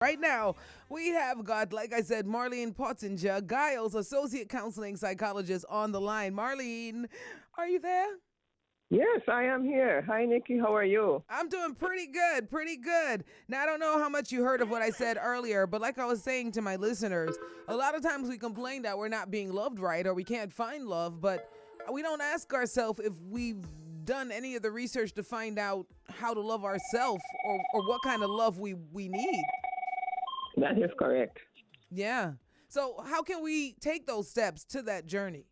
Right now, we have got, like I said, Marlene Pottinger Gayle, Associate Counseling Psychologist, on the line. Marlene, are you there? Yes, I am here. Hi, Nikki. How are you? I'm doing pretty good, pretty good. Now, I don't know how much you heard of what I said earlier, but like I was saying to my listeners, a lot of times we complain that we're not being loved right or we can't find love, but we don't ask ourselves if we've done any of the research to find out how to love ourselves or what kind of love we need. That is correct. Yeah. So, how can we take those steps to that journey?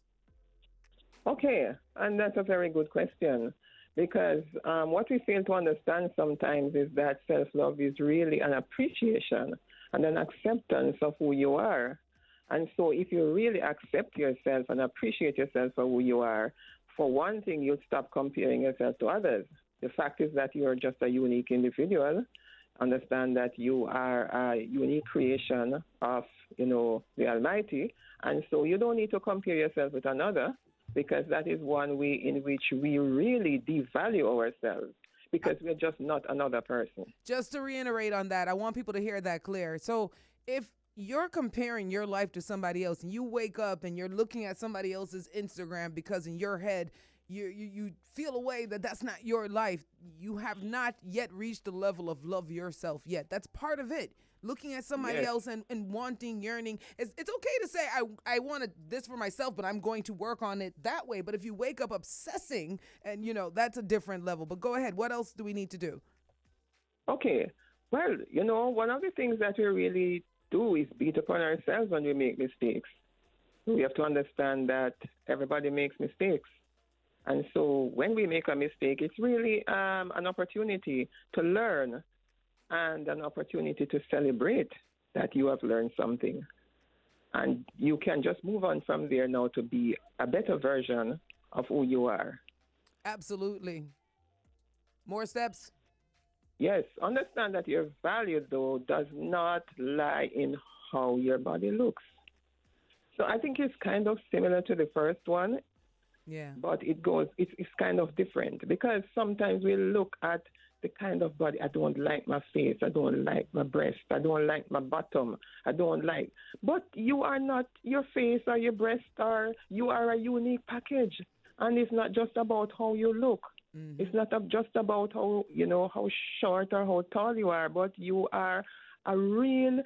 Okay, and that's a very good question because what we fail to understand sometimes is that self love is really an appreciation and an acceptance of who you are. And so, if you really accept yourself and appreciate yourself for who you are, for one thing, you'll stop comparing yourself to others. The fact is that you're just a unique individual. Understand that you are a unique creation of, the Almighty. And so you don't need to compare yourself with another because that is one way in which we really devalue ourselves because we're just not another person. Just to reiterate on that, I want people to hear that clear. So, if you're comparing your life to somebody else and you wake up and you're looking at somebody else's Instagram because in your head you feel a way that that's not your life, you have not yet reached the level of love yourself yet. That's part of it. Looking at somebody Yes, else and wanting, yearning. It's okay to say, I wanted this for myself, but I'm going to work on it that way. But if you wake up obsessing, and that's a different level. But go ahead. What else do we need to do? okay. Well, one of the things that we really do is beat upon ourselves when we make mistakes. We have to understand that everybody makes mistakes. And so when we make a mistake, it's really an opportunity to learn and an opportunity to celebrate that you have learned something. And you can just move on from there now to be a better version of who you are. Absolutely. More steps? Yes, understand that your value, though, does not lie in how your body looks. So I think it's kind of similar to the first one, Yeah. but it's kind of different because sometimes we look at the kind of body. I don't like my face. I don't like my breast. I don't like my bottom. I don't like. But you are not your face or your breast or you are a unique package. And it's not just about how you look. It's not just about how short or how tall you are, but you are a real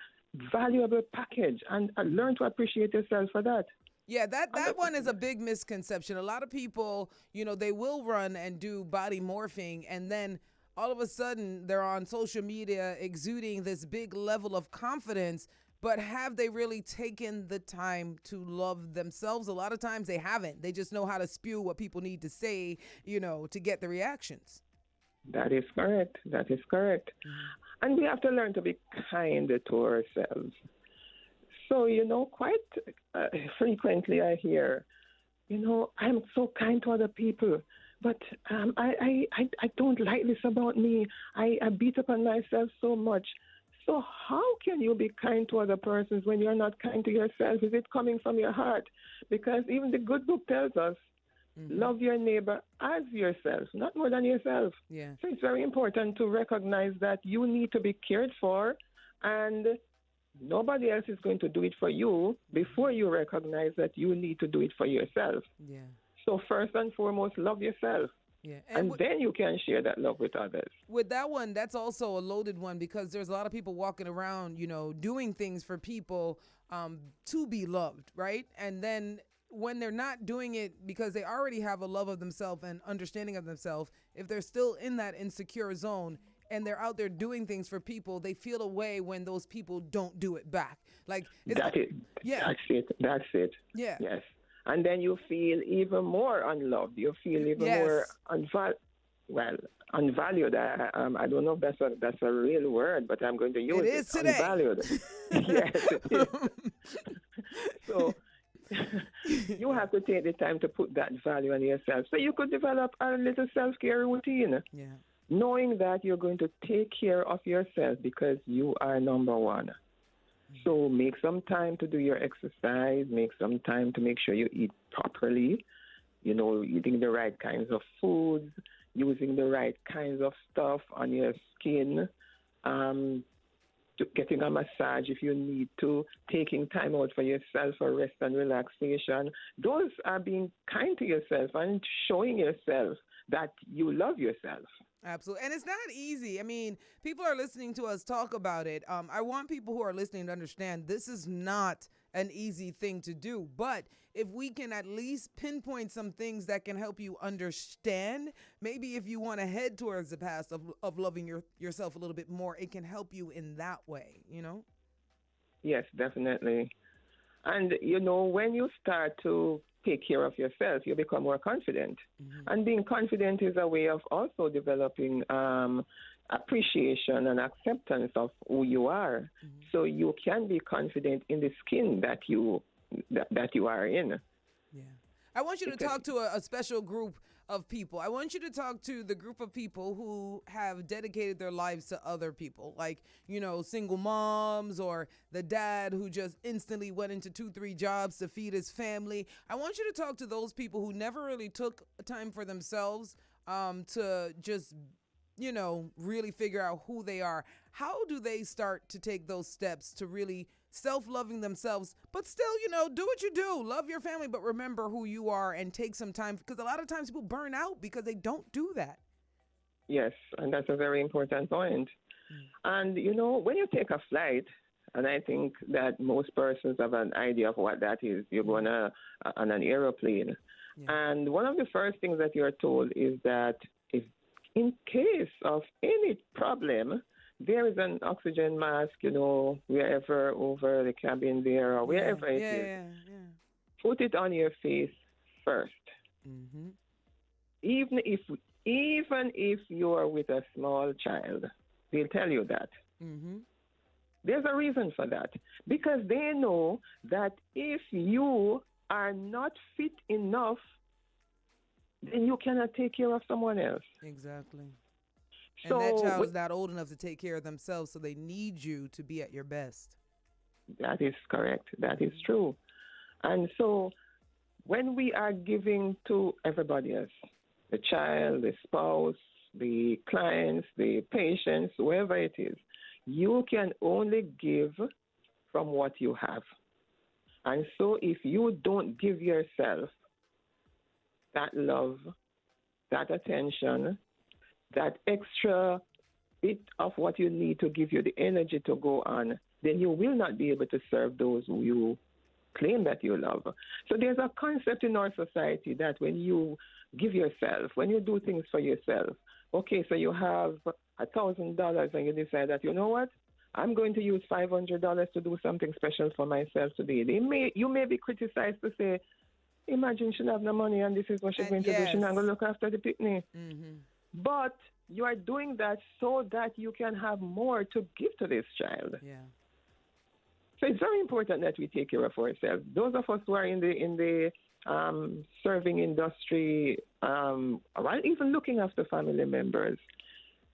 valuable package. And learn to appreciate yourself for that. Yeah, that one is a big misconception. A lot of people, they will run and do body morphing, and then all of a sudden they're on social media exuding this big level of confidence. But have they really taken the time to love themselves? A lot of times they haven't. They just know how to spew what people need to say, to get the reactions. That is correct. That is correct. And we have to learn to be kind to ourselves. So, quite frequently I hear, I'm so kind to other people, but I don't like this about me. I beat up on myself so much. So how can you be kind to other persons when you're not kind to yourself? Is it coming from your heart? Because even the good book tells us, love your neighbor as yourself, not more than yourself. Yeah. So it's very important to recognize that you need to be cared for and nobody else is going to do it for you before you recognize that you need to do it for yourself. Yeah. So first and foremost, love yourself. Yeah. And then you can share that love with others. With that one, that's also a loaded one because there's a lot of people walking around, doing things for people to be loved, right? And then when they're not doing it because they already have a love of themselves and understanding of themselves, if they're still in that insecure zone and they're out there doing things for people, they feel a way when those people don't do it back. Like, That's it. Yeah. That's it. That's it. Yeah. Yes. And then you feel even more unloved. You feel even more unvalued. I don't know if that's a real word, but I'm going to use It is today. Unvalued. Yes, it is. So you have to take the time to put that value on yourself. So you could develop a little self-care routine. Yeah. Knowing that you're going to take care of yourself because you are number one. So make some time to do your exercise, make some time to make sure you eat properly, eating the right kinds of foods, using the right kinds of stuff on your skin. getting a massage if you need to, taking time out for yourself for rest and relaxation. Those are being kind to yourself and showing yourself that you love yourself. Absolutely. And it's not easy. I mean, people are listening to us talk about it. I want people who are listening to understand this is not an easy thing to do. But if we can at least pinpoint some things that can help you understand, maybe if you want to head towards the path of loving yourself a little bit more, it can help you in that way, you know? Yes, definitely. And, when you start to take care of yourself, you become more confident. Mm-hmm. And being confident is a way of also developing appreciation and acceptance of who you are. Mm-hmm. So you can be confident in the skin that you are in. Yeah. I want you to talk to a special group of people. I want you to talk to the group of people who have dedicated their lives to other people, like, single moms or the dad who just instantly went into 2-3 jobs to feed his family. I want you to talk to those people who never really took time for themselves to just, really figure out who they are. How do they start to take those steps to really self-loving themselves, but still, do what you do, love your family, but remember who you are and take some time, because a lot of times people burn out because they don't do that. Yes, and that's a very important point. And, when you take a flight, and I think that most persons have an idea of what that is, you're going on an airplane. Yeah. And one of the first things that you're told is that if in case of any problem, there is an oxygen mask, wherever over the cabin there or wherever it is. Yeah. Put it on your face first. Mm-hmm. Even if you are with a small child, they'll tell you that. Mm-hmm. There's a reason for that. Because they know that if you are not fit enough, then you cannot take care of someone else. Exactly. And that child is not old enough to take care of themselves, so they need you to be at your best. That is correct. That is true. And so when we are giving to everybody else, the child, the spouse, the clients, the patients, whoever it is, you can only give from what you have. And so if you don't give yourself that love, that attention, that extra bit of what you need to give you the energy to go on, then you will not be able to serve those who you claim that you love. So there's a concept in our society that when you give yourself, when you do things for yourself, okay, so you have $1,000 and you decide that, you know what, I'm going to use $500 to do something special for myself today. You may be criticized to say, imagine she have no money and this is what she's going to do. She's not going to look after the picnic. Mm-hmm. But you are doing that so that you can have more to give to this child. Yeah. So it's very important that we take care of ourselves. Those of us who are in the serving industry, or even looking after family members,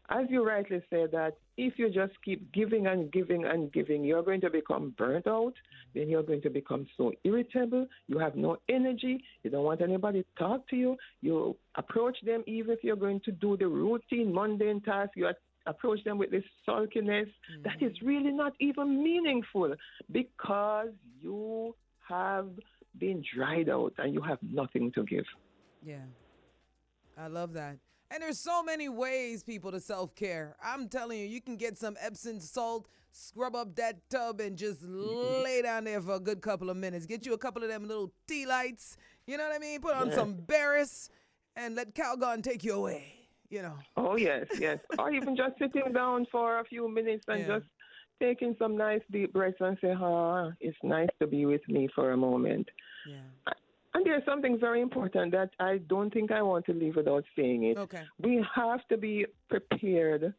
as you rightly said, that if you just keep giving and giving and giving, you're going to become burnt out. Then you're going to become so irritable. You have no energy. You don't want anybody to talk to you. You approach them, even if you're going to do the routine, mundane task, you approach them with this sulkiness. Mm-hmm. That is really not even meaningful because you have been dried out and you have nothing to give. Yeah, I love that. And there's so many ways, people, to self-care. I'm telling you, you can get some Epsom salt, scrub up that tub, and just lay down there for a good couple of minutes. Get you a couple of them little tea lights, you know what I mean? Put on some Barris and let Calgon take you away, Oh, yes. Or even just sitting down for a few minutes and just taking some nice deep breaths and say, it's nice to be with me for a moment. Yeah. And there's something very important that I don't think I want to leave without saying it. Okay. We have to be prepared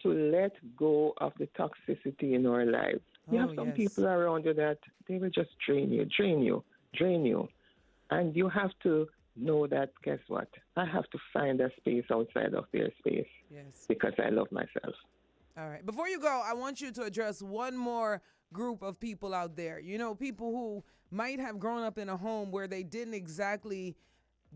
to let go of the toxicity in our lives. You have some people around you that they will just drain you. And you have to know that, guess what? I have to find a space outside of their space. Yes. Because I love myself. All right. Before you go, I want you to address one more group of people out there. People who might have grown up in a home where they didn't exactly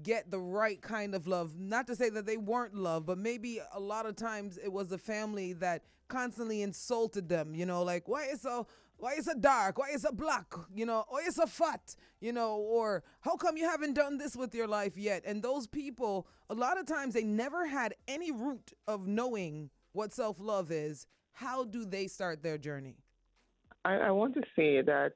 get the right kind of love. Not to say that they weren't loved, but maybe a lot of times it was the family that constantly insulted them, like why is it dark? Why is it black? Why is it fat? Or how come you haven't done this with your life yet? And those people, a lot of times they never had any root of knowing what self-love is. How do they start their journey? I want to say that,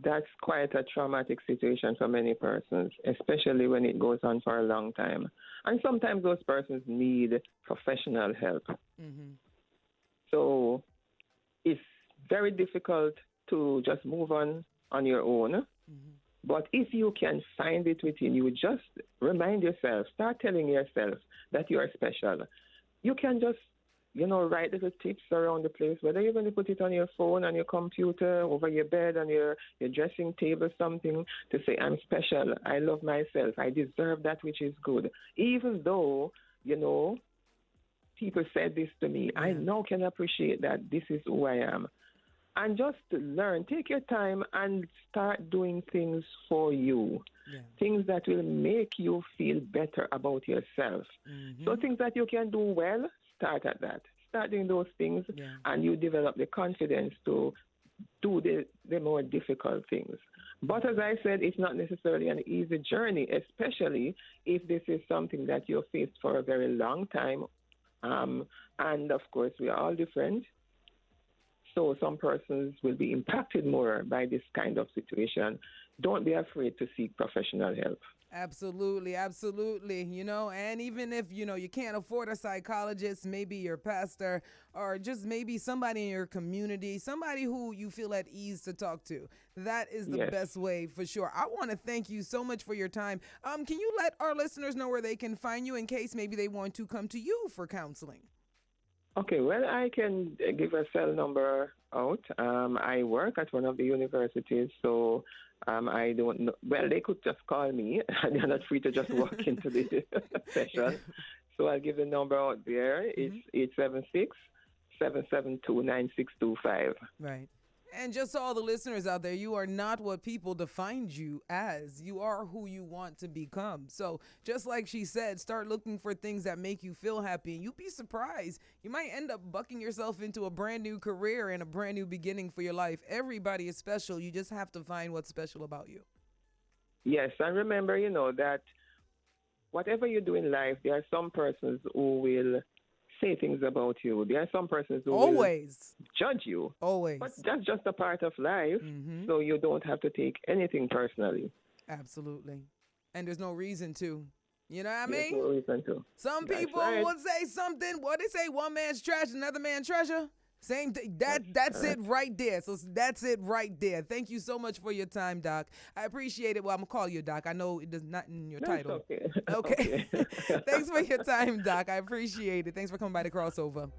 that's quite a traumatic situation for many persons, especially when it goes on for a long time. And sometimes those persons need professional help. Mm-hmm. So it's very difficult to just move on your own. Mm-hmm. But if you can find it within you, just remind yourself, start telling yourself that you are special. You can just, write little tips around the place, whether you're going to put it on your phone, on your computer, over your bed, on your dressing table, something to say, I'm special, I love myself, I deserve that which is good. Even though, people said this to me, I now can appreciate that this is who I am. And just to learn, take your time and start doing things for you. Yeah. Things that will make you feel better about yourself. Mm-hmm. So things that you can do well, start at that. Start doing those things, and you develop the confidence to do the more difficult things. But as I said, it's not necessarily an easy journey, especially if this is something that you've faced for a very long time. And of course, we are all different. So some persons will be impacted more by this kind of situation. Don't be afraid to seek professional help. Absolutely, absolutely. And even if, you can't afford a psychologist, maybe your pastor, or just maybe somebody in your community, somebody who you feel at ease to talk to. That is the best way for sure. I want to thank you so much for your time. Can you let our listeners know where they can find you in case maybe they want to come to you for counseling? Okay, well, I can give a cell number out. I work at one of the universities, so I don't know. Well, they could just call me. They're not free to just walk into the session. So I'll give the number out there. It's 876-772-9625. Right. And just so all the listeners out there, you are not what people defined you as. You are who you want to become. So just like she said, start looking for things that make you feel happy. And you'd be surprised. You might end up bucking yourself into a brand new career and a brand new beginning for your life. Everybody is special. You just have to find what's special about you. Yes, and remember, that whatever you do in life, there are some persons who will say things about you. There are some persons who will judge you. Always. But that's just a part of life, so you don't have to take anything personally. Absolutely. And there's no reason to. You know what I mean? There's no reason to. Some people would say something. What they say, one man's trash, another man's treasure. Same thing. That's it right there. So that's it right there. Thank you so much for your time, Doc. I appreciate it. Well, I'm going to call you Doc. I know it does not in your title. Okay. Okay. Thanks for your time, Doc. I appreciate it. Thanks for coming by the crossover.